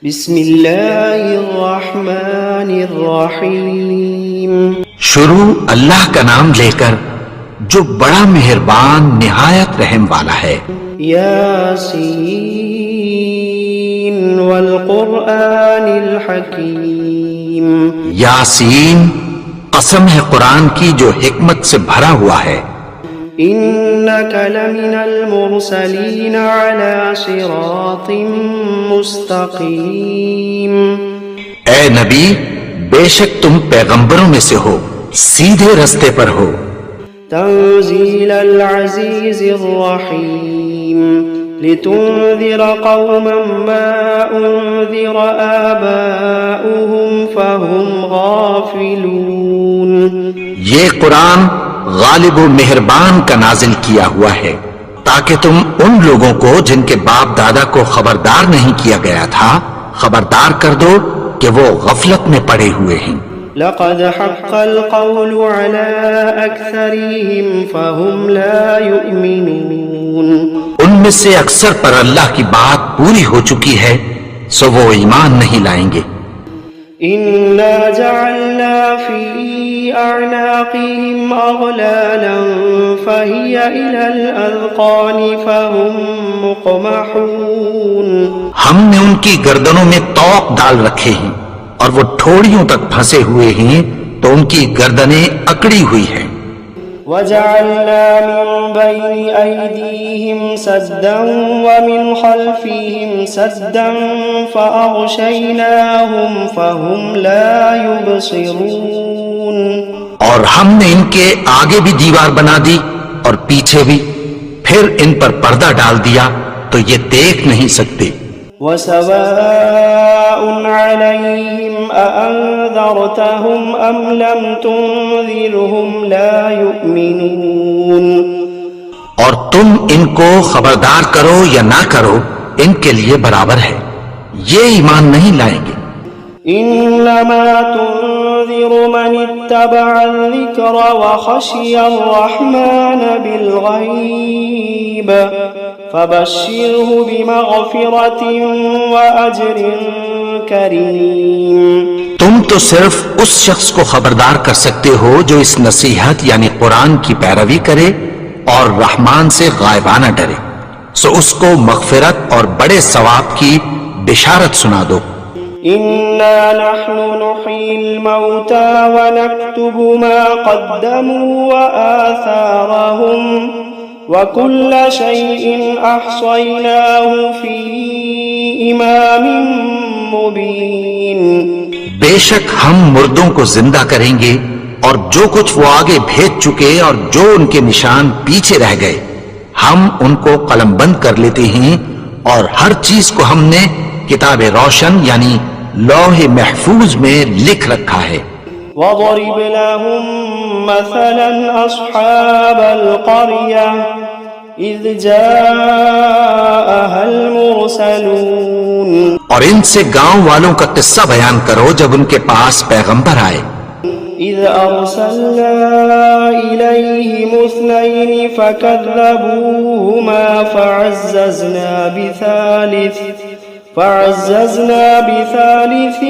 بسم اللہ الرحمن الرحیم. شروع اللہ کا نام لے کر جو بڑا مہربان نہایت رحم والا ہے. یاسین والقرآن الحکیم. یاسین، قسم ہے قرآن کی جو حکمت سے بھرا ہوا ہے. انک لمن المرسلین علی صراط مستقیم. اے نبی، بے شک تم پیغمبروں میں سے ہو، سیدھے رستے پر ہو. تنزیل العزیز الرحیم. لتنذر قوما ما انذر آباؤهم فهم غافلون. یہ قرآن غالب و مہربان کا نازل کیا ہوا ہے تاکہ تم ان لوگوں کو جن کے باپ دادا کو خبردار نہیں کیا گیا تھا خبردار کر دو کہ وہ غفلت میں پڑے ہوئے ہیں. لقد حق القول على أكثرهم فهم لا يؤمنون. ان میں سے اکثر پر اللہ کی بات پوری ہو چکی ہے سو وہ ایمان نہیں لائیں گے. إنا جعلنا في أعناقهم أغلالا فهي إلى الأذقان فهم مقمحون. ہم نے ان کی گردنوں میں طوق ڈال رکھے ہیں اور وہ ٹھوڑیوں تک پھنسے ہوئے ہیں تو ان کی گردنیں اکڑی ہوئی ہیں. وجعلنا من بين أيديهم سدا ومن خلفهم سدا فأغشيناهم فهم لا يبصرون. اور ہم نے ان کے آگے بھی دیوار بنا دی اور پیچھے بھی، پھر ان پر پردہ ڈال دیا تو یہ دیکھ نہیں سکتے. وسواء عليهم أأنذرتهم أم لم تنذرهم لا يؤمنون. اور تم ان کو خبردار کرو یا نہ کرو ان کے لیے برابر ہے، یہ ایمان نہیں لائیں گے. إنما تنذر من اتبع الذكر وخشي الرحمن بالغيب فبشره بمغفرة وأجر كريم. تم تو صرف اس شخص کو خبردار کر سکتے ہو جو اس نصیحت یعنی قرآن کی پیروی کرے اور رحمان سے غائبانہ ڈرے، سو اس کو مغفرت اور بڑے ثواب کی بشارت سنا دو. إنا نحن نحيي الموتى ونكتب ما قدموا وآثارهم وكل شيء أحصيناه في إمام مبين. بے شک ہم مردوں کو زندہ کریں گے اور جو کچھ وہ آگے بھیج چکے اور جو ان کے نشان پیچھے رہ گئے ہم ان کو قلم بند کر لیتے ہیں اور ہر چیز کو ہم نے کتاب روشن یعنی لوح محفوظ میں لکھ رکھا ہے. وَضَرِبْ لَهُمْ مَثَلًا أَصْحَابَ الْقَرْيَةِ إِذْ جَاءَهَا الْمُرْسَلُونَ. اور ان سے گاؤں والوں کا قصہ بیان کرو جب ان کے پاس پیغمبر آئے. إِذْ أَرْسَلْنَا إِلَيْهِمُ اثْنَيْنِ فَكَذَّبُوهُمَا فعززنا بثالث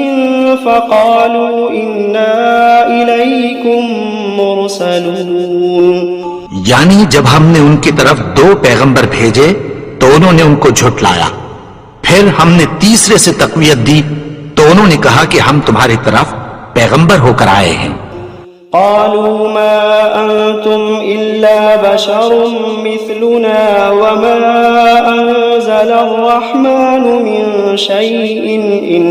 فقالوا إنا إليكم مرسلون. یعنی جب ہم نے ان کی طرف 2 پیغمبر بھیجے تو انہوں نے ان کو جھٹلایا، پھر ہم نے تیسرے سے تقویت دی تو انہوں نے کہا کہ ہم تمہاری طرف پیغمبر ہو کر آئے ہیں. قالوا ما أنتم إلا بشر مثلنا وما أنزل الرحمن من شيء إن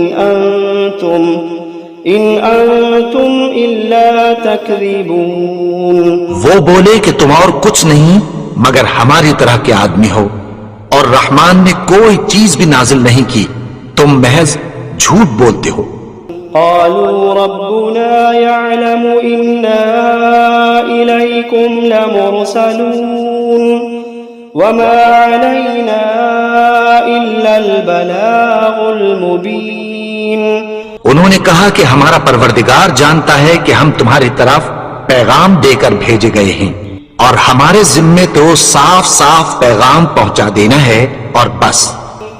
أنتم إلا تكذبون. وہ بولے کہ تم اور کچھ نہیں مگر ہماری طرح کے آدمی ہو اور رحمان نے کوئی چیز بھی نازل نہیں کی، تم محض جھوٹ بولتے ہو. قالوا ربنا يعلم إنا إليكم لمرسلون وما علينا إلا البلاغ المبين. انہوں نے کہا کہ ہمارا پروردگار جانتا ہے کہ ہم تمہاری طرف پیغام دے کر بھیجے گئے ہیں اور ہمارے ذمے تو صاف صاف پیغام پہنچا دینا ہے اور بس.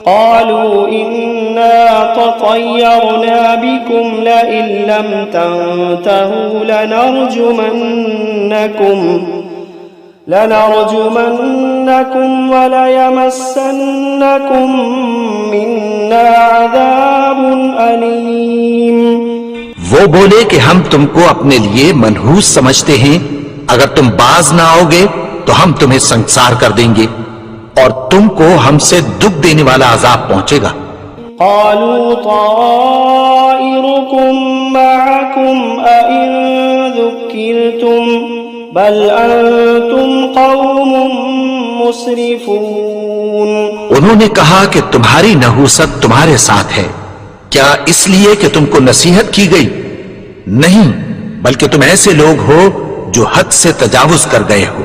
قالوا إنا لطيرنا بكم لئن لم تنتهوا لنرجمنكم وليمسنكم منا عذاب أليم. وہ بولے کہ ہم تم کو اپنے لیے منحوس سمجھتے ہیں، اگر تم باز نہ آؤ گے تو ہم تمہیں سنسار کر دیں گے اور تم کو ہم سے دکھ دینے والا عذاب پہنچے گا. قالوا طائركم معكم أئن ذكرتم بل أنتم قوم مسرفون. انہوں نے کہا کہ تمہاری نحوست تمہارے ساتھ ہے، کیا اس لیے کہ تم کو نصیحت کی گئی؟ نہیں، بلکہ تم ایسے لوگ ہو جو حد سے تجاوز کر گئے ہو.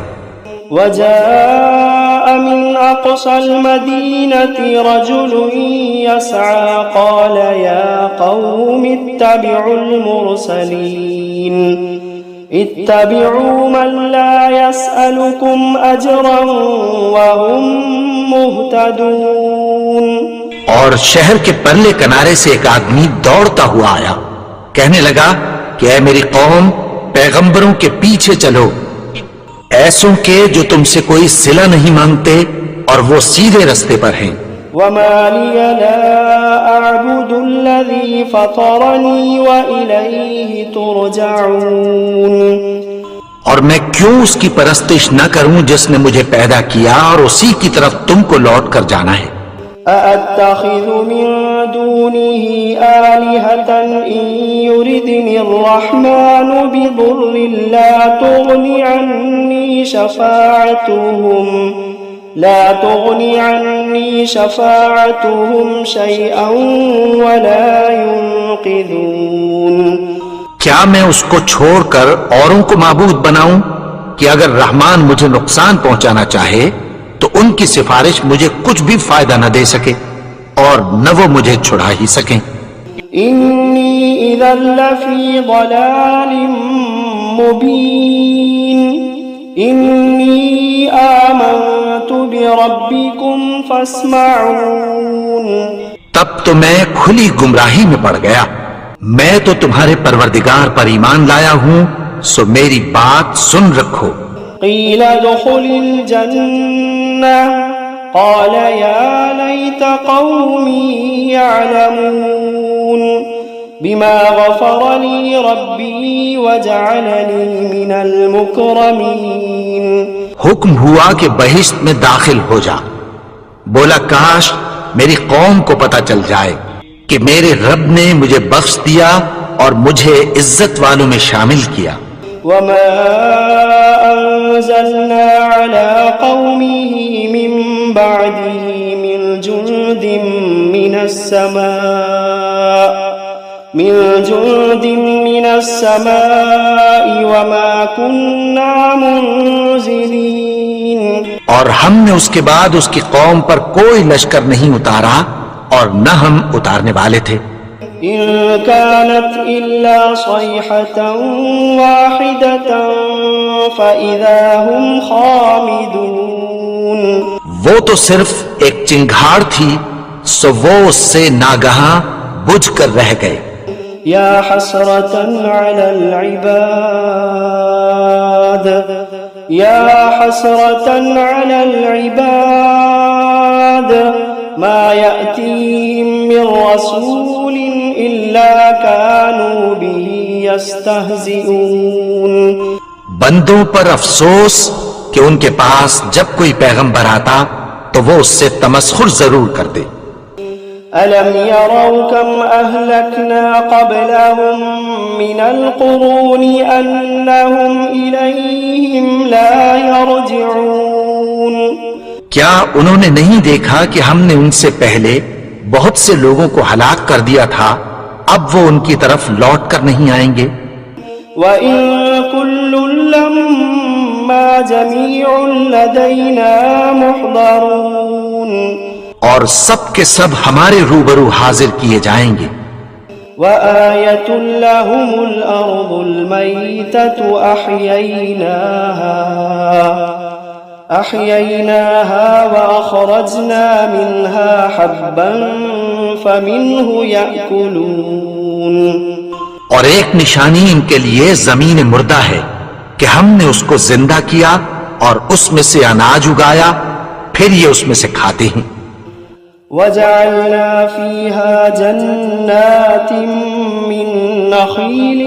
وجاء من أقصى المدينة رجل يسعى قال يا قوم اتبعوا المرسلين اتبعوا من لا يسألكم أجرا وهم مهتدون. اور شہر کے پرلے کنارے سے ایک آدمی دوڑتا ہوا آیا، کہنے لگا کہ اے میری قوم، پیغمبروں کے پیچھے چلو، ایسوں کے جو تم سے کوئی صلہ نہیں مانگتے اور وہ سیدھے رستے پر ہیں. وما لي لا أعبد الذي فطرني وإليه ترجعون. اور میں کیوں اس کی پرستش نہ کروں جس نے مجھے پیدا کیا اور اسی کی طرف تم کو لوٹ کر جانا ہے. أأتخذ من دونه آلهة إن يردني الرحمن بضر لا تغني عني شفاعتهم شيئا ولا ينقذون. کیا میں اس کو چھوڑ کر اوروں کو معبود بناؤں کہ اگر رحمان مجھے نقصان پہنچانا چاہے تو ان کی سفارش مجھے کچھ بھی فائدہ نہ دے سکے اور نہ وہ مجھے چھڑا ہی سکیں. انی اذا لفی ضلال مبین انی آمنت بربکم فاسمعون. تب تو میں کھلی گمراہی میں پڑ گیا. میں تو تمہارے پروردگار پر ایمان لایا ہوں، سو میری بات سن رکھو. قیل ادخل الجنة قال يا ليت قومي يعلمون بما غفر لي ربي وجعلني من المكرمين. حکم ہوا کہ بہشت میں داخل ہو جا. بولا کاش میری قوم کو پتہ چل جائے کہ میرے رب نے مجھے بخش دیا اور مجھے عزت والوں میں شامل کیا. وما أنزلنا على قومه من بعده من جند من السماء وما كنا منزلين. اور ہم نے اس کے بعد اس کی قوم پر کوئی لشکر نہیں اتارا اور نہ ہم اتارنے والے تھے. إن كانت إلا صيحة واحدة فإذا هم خامدون. وہ تو صرف ایک چنگھاڑ تھی، سو وہ اس سے ناگہاں بجھ کر رہ گئے. يا حسرة على العباد يا حسرة على العباد ما يأتيهم من رسول إلا كانوا به يستهزئون. بندوں پر افسوس کہ ان کے پاس جب کوئی پیغمبر آتا تو وہ اس سے تمسخر ضرور کرتے. ألم يروا كم أهلكنا قبلهم من القرون أنهم إليهم لا يرجعون. کیا انہوں نے نہیں دیکھا کہ ہم نے ان سے پہلے بہت سے لوگوں کو ہلاک کر دیا تھا، اب وہ ان کی طرف لوٹ کر نہیں آئیں گے. وَإِن كُلٌّ لَّمَّا جَمِيعٌ لَّدَيْنَا مُحْضَرُونَ. اور سب کے سب ہمارے روبرو حاضر کیے جائیں گے. وَآيَةٌ لَّهُمُ الْأَرْضُ الْمَيْتَةُ أَحْيَيْنَاهَا وَأَخْرَجْنَا مِنْهَا حَبًّا فمنه يأكلون اور ایک نشانی ان کے لیے زمین مردہ ہے کہ ہم نے اس کو زندہ کیا اور اس میں سے اناج اگایا، پھر یہ اس میں سے کھاتے ہیں۔ وجعلنا فيها جنات من نخيل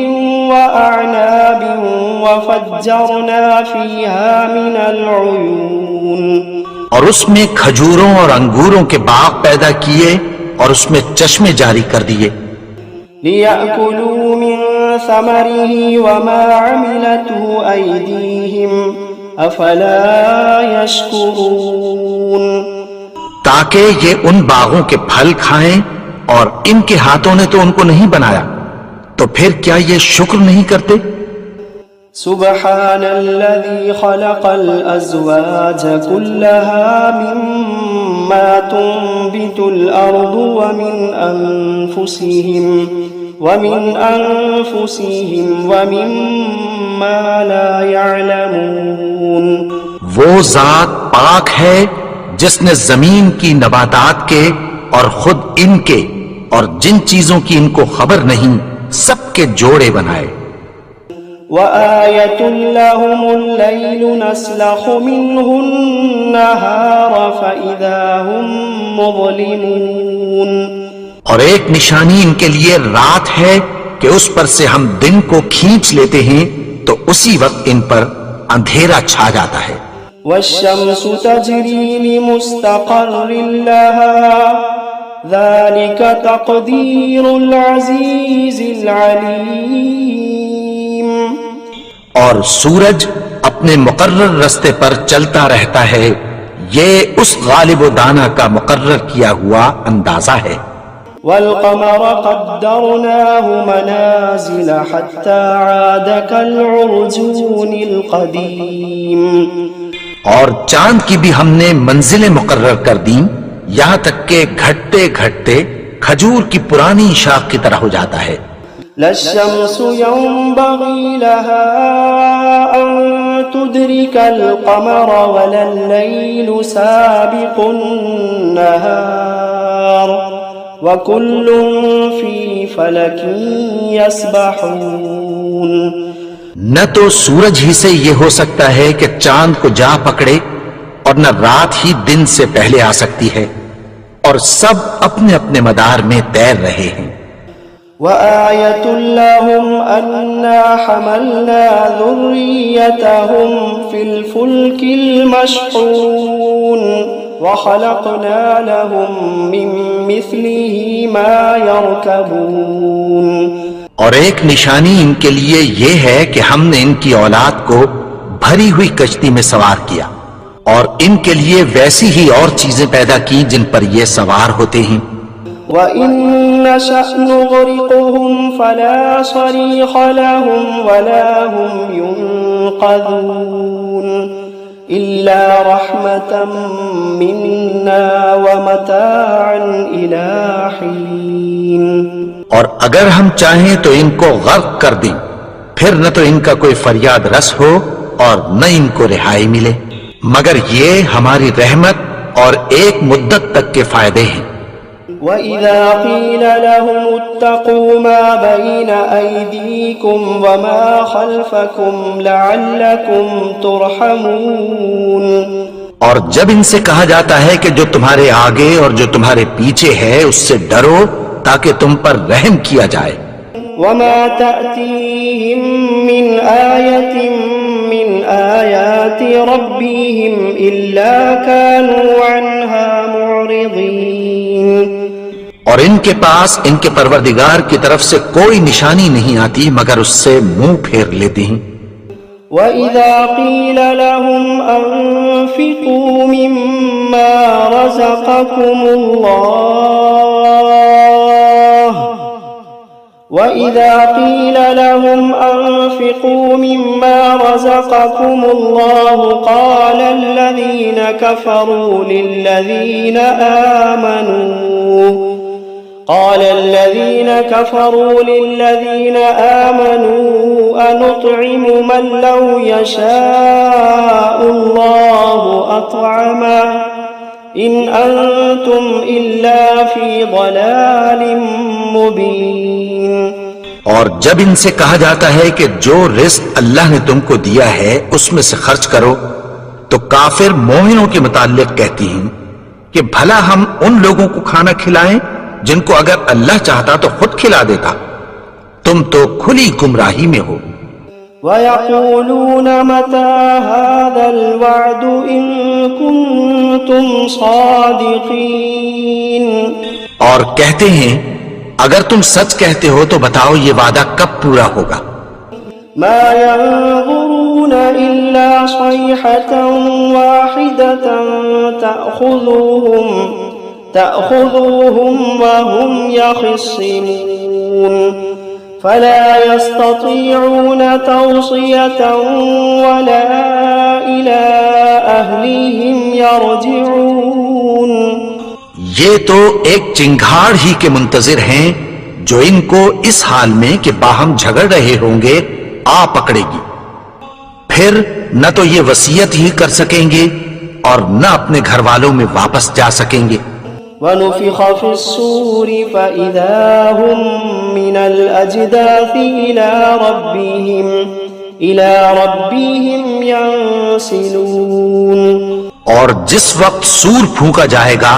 وأعناب وفجرنا فيها من العيون اور اس میں کھجوروں اور انگوروں کے باغ پیدا کیے اور اس میں چشمے جاری کر دیے، ليأكلوا من ثمره وما عملته أيديهم أفلا يشكرون تاکہ یہ ان باغوں کے پھل کھائیں، اور ان کے ہاتھوں نے تو ان کو نہیں بنایا، تو پھر کیا یہ شکر نہیں کرتے؟ سبحان الذي خلق الأزواج كلها مما تنبت الأرض ومن أنفسهم ومما لا يعلمون وہ ذات پاک ہے جس نے زمین کی نباتات کے اور خود ان کے اور جن چیزوں کی ان کو خبر نہیں سب کے جوڑے بنائے۔ وآية لهم الليل نسلخ منه النهار فإذا هم مظلمون اور ایک نشانی ان کے لیے رات ہے کہ اس پر سے ہم دن کو کھینچ لیتے ہیں تو اسی وقت ان پر اندھیرا چھا جاتا ہے۔ والشمس تجري لمستقر لها ذلك تقدير العزيز العليم اور سورج اپنے مقرر رستے پر چلتا رہتا ہے، یہ اس غالب و دانا کا مقرر کیا ہوا اندازہ ہے۔ والقمر قدرناه منازل حتى عاد كالعرجون القديم اور چاند کی بھی ہم نے منزلیں مقرر کر دیں یہاں تک کہ گھٹتے گھٹتے کھجور کی پرانی شاخ کی طرح ہو جاتا ہے۔ لا الشمس ينبغي لها أن تدرك القمر ولا الليل سابق النهار وكل في فلك يسبحون نہ تو سورج ہی سے یہ ہو سکتا ہے کہ چاند کو جا پکڑے، اور نہ رات ہی دن سے پہلے آ سکتی ہے، اور سب اپنے اپنے مدار میں تیر رہے ہیں۔ وآية لهم أنا حملنا ذريتهم في الفلك المشحون وخلقنا لهم من مثله ما يركبون اور ایک نشانی ان کے لیے یہ ہے کہ ہم نے ان کی اولاد کو بھری ہوئی کشتی میں سوار کیا، اور ان کے لیے ویسی ہی اور چیزیں پیدا کی جن پر یہ سوار ہوتے ہیں۔ وَإِن نَّشَأْ نُغْرِقْهُمْ فَلَا صَرِيخَ لَهُمْ وَلَا هُمْ يُنقَذُونَ إِلَّا رَحْمَةً مِّنَّا وَمَتَاعًا إِلَىٰ حِينٍ اور اگر ہم چاہیں تو ان کو غرق کر دیں، پھر نہ تو ان کا کوئی فریاد رس ہو اور نہ ان کو رہائی ملے، مگر یہ ہماری رحمت اور ایک مدت تک کے فائدے ہیں۔ وَإِذَا قِيلَ لَهُمُ اتَّقُوا مَا بَيْنَ أَيْدِيكُمْ وَمَا خَلْفَكُمْ لَعَلَّكُمْ تُرْحَمُونَ اور جب ان سے کہا جاتا ہے کہ جو تمہارے آگے اور جو تمہارے پیچھے ہے اس سے ڈرو تاکہ تم پر رحم کیا جائے۔ وَمَا تَأْتِيهِم مِّنْ آيَةٍ مِّنْ آيَاتِ رَبِّهِمْ إِلَّا كَانُوا عَنْهَا مُعْرِضِينَ اور ان کے پاس ان کے پروردگار کی طرف سے کوئی نشانی نہیں آتی مگر اس سے منہ پھیر لیتے ہیں۔ وَإِذَا قِيلَ لَهُمْ أَنفِقُوا مِمَّا رَزَقَكُمُ اللَّهُ وَإِذَا قِيلَ لَهُمْ أَنفِقُوا مِمَّا رَزَقَكُمُ اللَّهُ قَالَ الَّذِينَ كَفَرُوا لِلَّذِينَ آمَنُوا أَنُطْعِمُ مَن لَّوْ يَشَاءُ اللَّهُ أَطْعَمَهُ إن أنتم إلا في ضلال مبين. اور جب ان سے کہا جاتا ہے کہ جو رزق اللہ نے تم کو دیا ہے اس میں سے خرچ کرو، تو کافر مومنوں کے متعلق کہتی ہیں کہ بھلا ہم ان لوگوں کو کھانا کھلائیں جن کو اگر اللہ چاہتا تو خود کھلا دیتا، تم تو کھلی گمراہی میں ہو. وَيَقُولُونَ مَتَى هَذَا الْوَعْدُ إِن كُنتُمْ صَادِقِينَ. اور کہتے ہیں اگر تم سچ کہتے ہو تو بتاؤ یہ وعدہ کب پورا ہوگا. ما ينظرون إلا صيحة واحدة تأخذوهم وهم يخصمون فلا يستطيعون توصية ولا إلى أهلهم يرجعون. یہ تو ایک چنگھاڑ ہی کے منتظر ہیں جو ان کو اس حال میں کہ باہم جھگڑ رہے ہوں گے آ پکڑے گی، پھر نہ تو یہ وصیت ہی کر سکیں گے اور نہ اپنے گھر والوں میں واپس جا سکیں گے. وَنُفِخَ فِي الصُّورِ فَإِذَا هُم مِّنَ الْأَجْدَاثِ إِلَى رَبِّهِمْ يَنسِلُونَ. اور جس وقت سور پھونکا جائے گا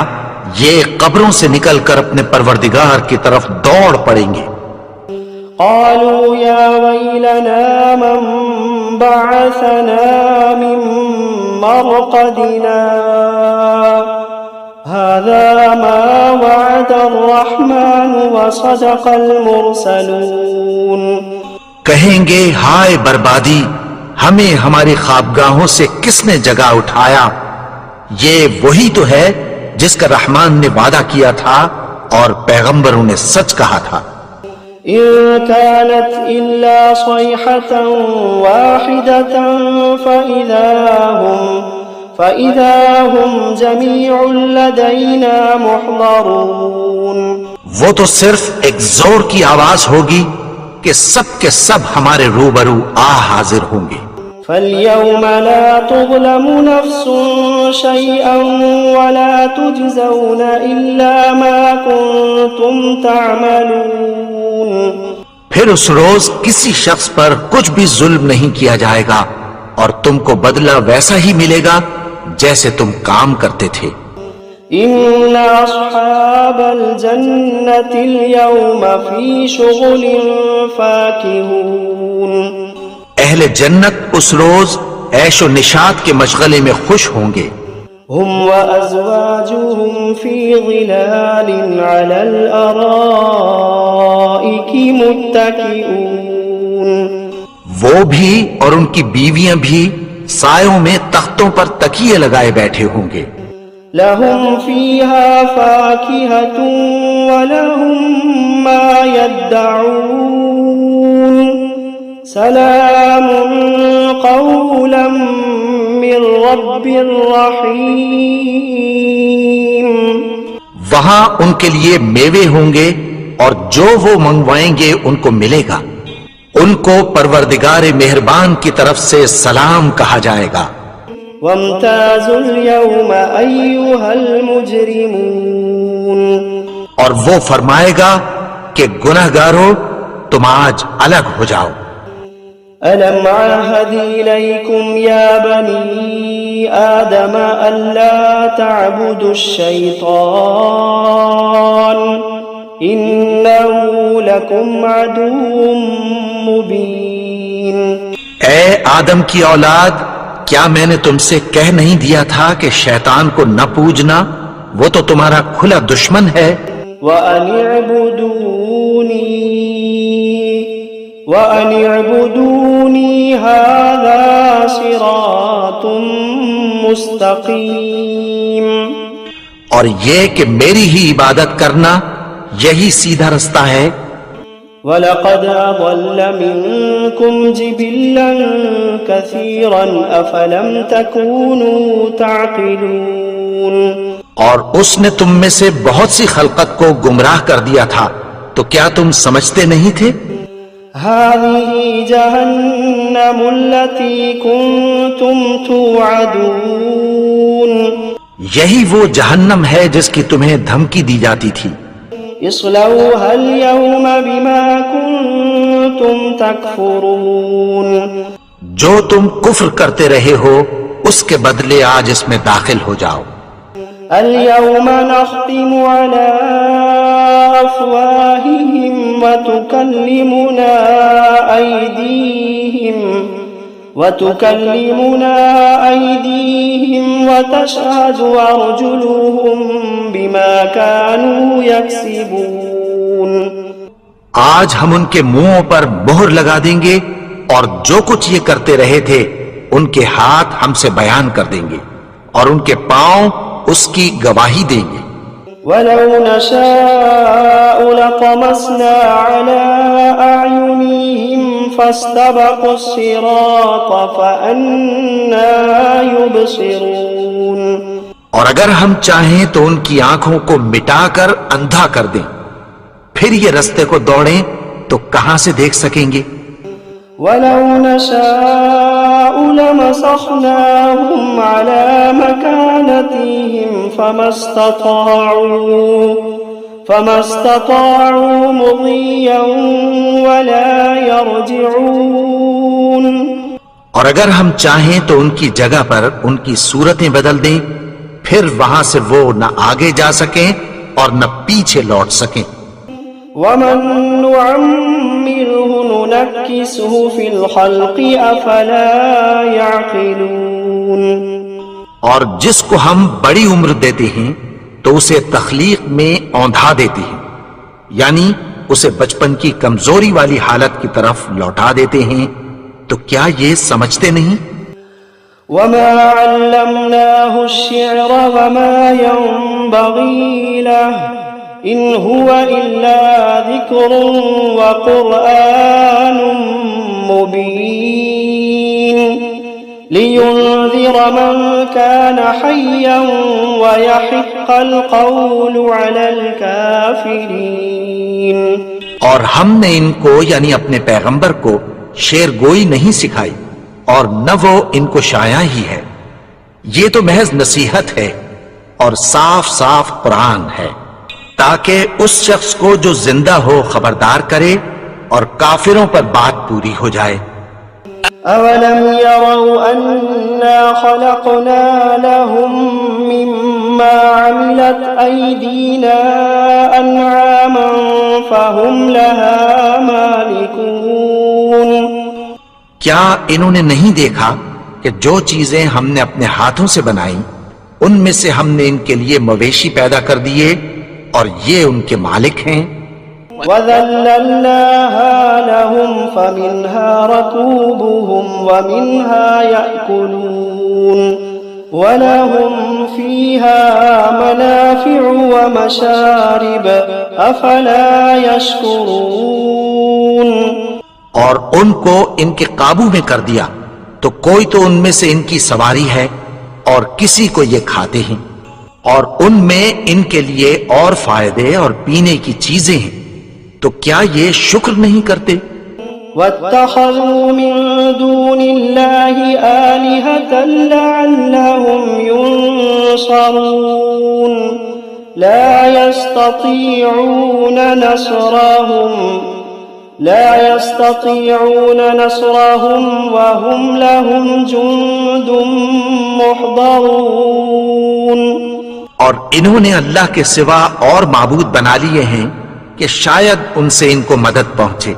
یہ قبروں سے نکل کر اپنے پروردگار کی طرف دوڑ پڑیں گے. قالوا يا ويلنا من بعثنا من مرقدنا هذا ما وعد الرحمن وصدق المرسلون. کہیں گے ہائے بربادی، ہمیں ہماری خوابگاہوں سے کس نے جگا اٹھایا، یہ وہی تو ہے جس کا رحمان نے وعدہ کیا تھا اور پیغمبروں نے سچ کہا تھا. إن كانت إلا صيحة واحدة فإذا هم جميع لدينا محضرون. وہ تو صرف ایک زور کی آواز ہوگی کہ سب کے سب ہمارے روبرو حاضر ہوں گے. فَالْيَوْمَ لَا تُظْلَمُ نَفْسٌ شَيْئًا وَلَا تُجْزَوْنَ إِلَّا مَا كُنتُمْ تَعْمَلُونَ. پھر اس روز کسی شخص پر کچھ بھی ظلم نہیں کیا جائے گا اور تم کو بدلہ ویسا ہی ملے گا جیسے تم کام کرتے تھے. إِنَّ أَصْحَابَ الْجَنَّةِ الْيَوْمَ فِي شُغُلٍ فَاكِهُونَ. اہل جنت اس روز عیش و نشاط کے مشغلے میں خوش ہوں گے. هم وأزواجهم في ظلال على الأرائك متكئون. وہ بھی اور ان کی بیویاں بھی سایوں میں تختوں پر تکیے لگائے بیٹھے ہوں گے. لهم فيها فاكهة ولهم ما يدعون سلام قولا من رب رحیم. وہاں ان کے لیے میوے ہوں گے اور جو وہ منگوائیں گے ان کو ملے گا. ان کو پروردگار مہربان کی طرف سے سلام کہا جائے گا. وامتازوا اليوم أيها المجرمون. اور وہ فرمائے گا کہ گنہگارو تم آج الگ ہو جاؤ. ألم عهد إليكم يا بني آدم ألا تعبدوا الشيطان إنه لكم عدو مبين. اے آدم کی اولاد، کیا میں نے تم سے کہہ نہیں دیا تھا کہ شیطان کو نہ پوجنا، وہ تو تمہارا کھلا دشمن ہے. وَأَنِ اعْبُدُونِي هَذَا صِرَاطٌ مُسْتَقِيمٌ. اور یہ کہ میری ہی عبادت کرنا یہی سیدھا رستہ ہے. وَلَقَدْ أَضَلَّ مِنْكُمْ جِبِلًّا كَثِيرًا أَفَلَمْ تَكُونُوا تَعْقِلُونَ. اور اس نے تم میں سے بہت سی خلقت کو گمراہ کر دیا تھا، تو کیا تم سمجھتے نہیں تھے؟ هذه جهنم التي كنتم توعدون. یہی وہ جہنم ہے جس کی تمہیں دھمکی دی جاتی تھی. اصلوها اليوم بما كنتم تكفرون. جو تم کفر کرتے رہے ہو اس کے بدلے آج اس میں داخل ہو جاؤ. اليوم نختم على أفواههم وتكلمنا أيديهم وتشهد أرجلهم بما كانوا يكسبون. آج ہم ان کے منہوں پر مہر لگا دیں گے اور جو کچھ یہ کرتے رہے تھے ان کے ہاتھ ہم سے بیان کر دیں گے اور ان کے پاؤں اس کی گواہی دیں گے. وَلَوْ نَشَاءُ لَطَمَسْنَا عَلَىٰ أَعْيُنِهِمْ فَاسْتَبَقُوا الصِّرَاطَ فَأَنَّىٰ يُبْصِرُونَ. اور اگر ہم چاہیں تو ان کی آنکھوں کو مٹا کر اندھا کر دیں، پھر یہ رستے کو دوڑیں تو کہاں سے دیکھ سکیں گے. وَلَوْ نَشَاءُ لَمَسَخْنَاهُمْ عَلَىٰ مَكَانَتِهِمْ فَمَا اسْتَطَاعُوا مُضِيًّا وَلَا يَرْجِعُونَ. اور اگر ہم چاہیں تو ان کی جگہ پر ان کی صورتیں بدل دیں، پھر وہاں سے وہ نہ آگے جا سکیں اور نہ پیچھے لوٹ سکیں. وَمَن نُّعَمِّرْهُ نُنَكِّسْهُ فِي الْخَلْقِ أَفَلَا يَعْقِلُونَ. اور جس کو ہم بڑی عمر دیتے ہیں تو اسے تخلیق میں اوندھا دیتے ہیں، یعنی اسے بچپن کی کمزوری والی حالت کی طرف لوٹا دیتے ہیں. تو کیا یہ سمجھتے نہیں؟ وَمَا عَلَّمْنَاهُ الشِّعْرَ وَمَا يَنبَغِي لَهُ إِنْ هُوَ إِلَّا ذِكْرٌ وَقُرْآنٌ مُبِينٌ لِيُنذِرَ مَنْ كَانَ حَيًّا وَيَحِقَّ الْقَوْلُ عَلَى الْكَافِرِينَ. اور ہم نے ان کو یعنی اپنے پیغمبر کو شعر گوئی نہیں سکھائی اور نہ وہ ان کو شایا ہی ہے. یہ تو محض نصیحت ہے اور صاف صاف قرآن ہے تاکہ اس شخص کو جو زندہ ہو خبردار کرے اور کافروں پر بات پوری ہو جائے. أَوَلَمْ يَرَوْا أَنَّا خَلَقْنَا لَهُم مِّمَّا عَمِلَتْ أَيْدِينَا أَنْعَامًا فَهُمْ لَهَا مَالِكُونَ. کیا انہوں نے نہیں دیکھا کہ جو چیزیں ہم نے اپنے ہاتھوں سے بنائیں ان میں سے ہم نے ان کے لیے مویشی پیدا کر دیے اور یہ ان کے مالک ہیں. وَذَلَّلْنَاهَا لَهُمْ فَمِنْهَا رَكُوبُهُمْ وَمِنْهَا يَأْكُلُونَ وَلَهُمْ فِيهَا مَنَافِعُ وَمَشَارِبُ أَفَلَا يَشْكُرُونَ. اور ان کو ان کے قابو میں کر دیا تو کوئی تو ان میں سے ان کی سواری ہے اور کسی کو یہ کھاتے ہیں، اور ان میں ان کے لیے اور فائدے اور پینے کی چیزیں ہیں، تو کیا یہ شکر نہیں کرتے؟ وَاتَّخَذُوا مِن دُونِ اللَّهِ آلِهَةً لَعَلَّهُمْ يُنصَرُونَ لَا يَسْتَطِيعُونَ نَصْرَهُمْ وَهُمْ لَهُمْ جُندٌ مُحْضَرُونَ. اور انہوں نے اللہ کے سوا اور معبود بنا لیے ہیں کہ شاید ان سے ان کو مدد پہنچے،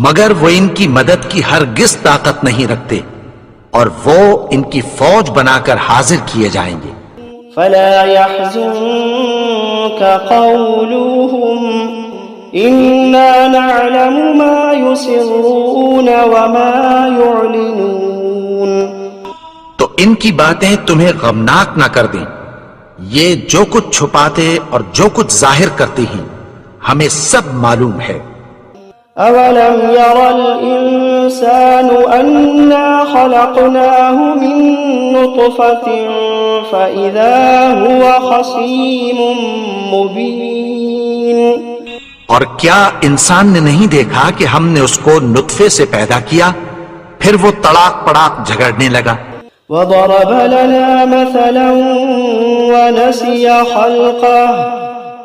مگر وہ ان کی مدد کی ہرگز طاقت نہیں رکھتے اور وہ ان کی فوج بنا کر حاضر کیے جائیں گے. فَلَا يَحْزُنكَ قَوْلُهُمْ إِنَّا نَعْلَمُ مَا يُسِرُّونَ وَمَا يُعْلِنُونَ. تو ان کی باتیں تمہیں غمناک نہ کر دیں، یہ جو کچھ چھپاتے اور جو کچھ ظاہر کرتے ہیں ہمیں سب معلوم ہے. أَوَلَمْ يَرَ الْإِنسَانُ أَنَّا خَلَقْنَاهُ مِن نُّطْفَةٍ فَإِذَا هُوَ خَصِيمٌ مُّبِينٌ. اور کیا انسان نے نہیں دیکھا کہ ہم نے اس کو نطفے سے پیدا کیا، پھر وہ تڑاک پڑاک جھگڑنے لگا. وَضَرَبَ لَنَا مَثَلًا ونسي خلقه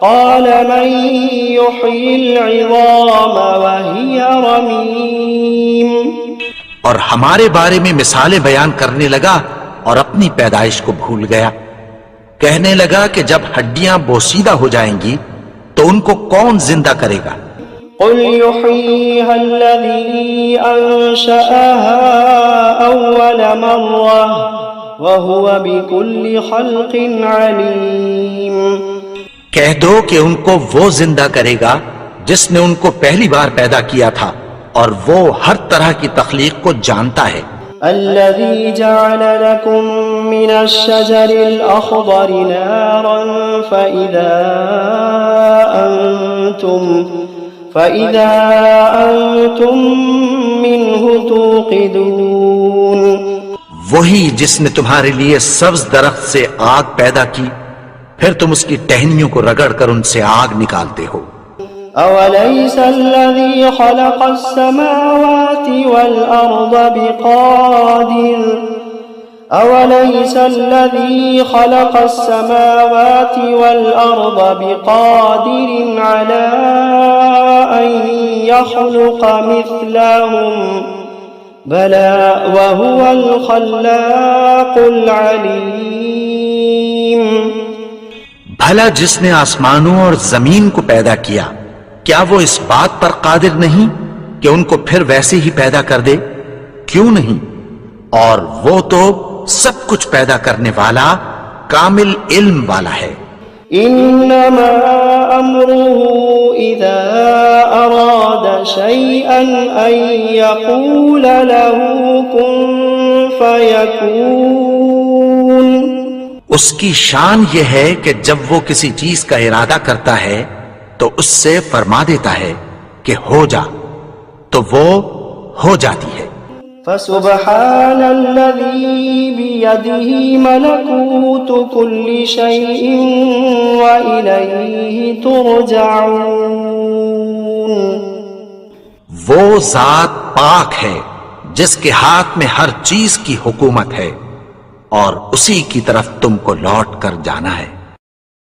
قال من يحيي العظام وهي رميم. اور ہمارے بارے میں مثالیں بیان کرنے لگا اور اپنی پیدائش کو بھول گیا. کہنے لگا کہ جب ہڈیاں بوسیدہ ہو جائیں گی تو ان کو کون زندہ کرے گا؟ قل يحييها الذي أنشأها أول مرة وهو بكل خلق عليم. کہہ دو کہ ان کو وہ زندہ کرے گا جس نے ان کو پہلی بار پیدا کیا تھا اور وہ ہر طرح کی تخلیق کو جانتا ہے. الذي جعل لكم من الشجر الأخضر نارا فإذا أنتم منه توقدون. وہی جس نے تمہارے لیے سبز درخت سے آگ پیدا کی پھر تم اس کی ٹہنیوں کو رگڑ کر ان سے آگ نکالتے ہو. أوليس الذي خلق السماوات والأرض بقادر على أن يخلق مثلهم بلى وهو الخلاق العليم. بھلا جس نے آسمانوں اور زمین کو پیدا کیا کیا وہ اس بات پر قادر نہیں کہ ان کو پھر ویسے ہی پیدا کر دے؟ کیوں نہیں؟ اور وہ تو سب کچھ پیدا کرنے والا کامل علم والا ہے. انما امره اذا اراد شيئا ان يقول له كن فيكون. اس کی شان یہ ہے کہ جب وہ کسی چیز کا ارادہ کرتا ہے تو اس سے فرما دیتا ہے کہ ہو جا تو وہ ہو جاتی ہے. فسبحان الذي بيده ملكوت كل شيء وإليه ترجعون. وہ ذات پاک ہے جس کے ہاتھ میں ہر چیز کی حکومت ہے اور اسی کی طرف تم کو لوٹ کر جانا ہے.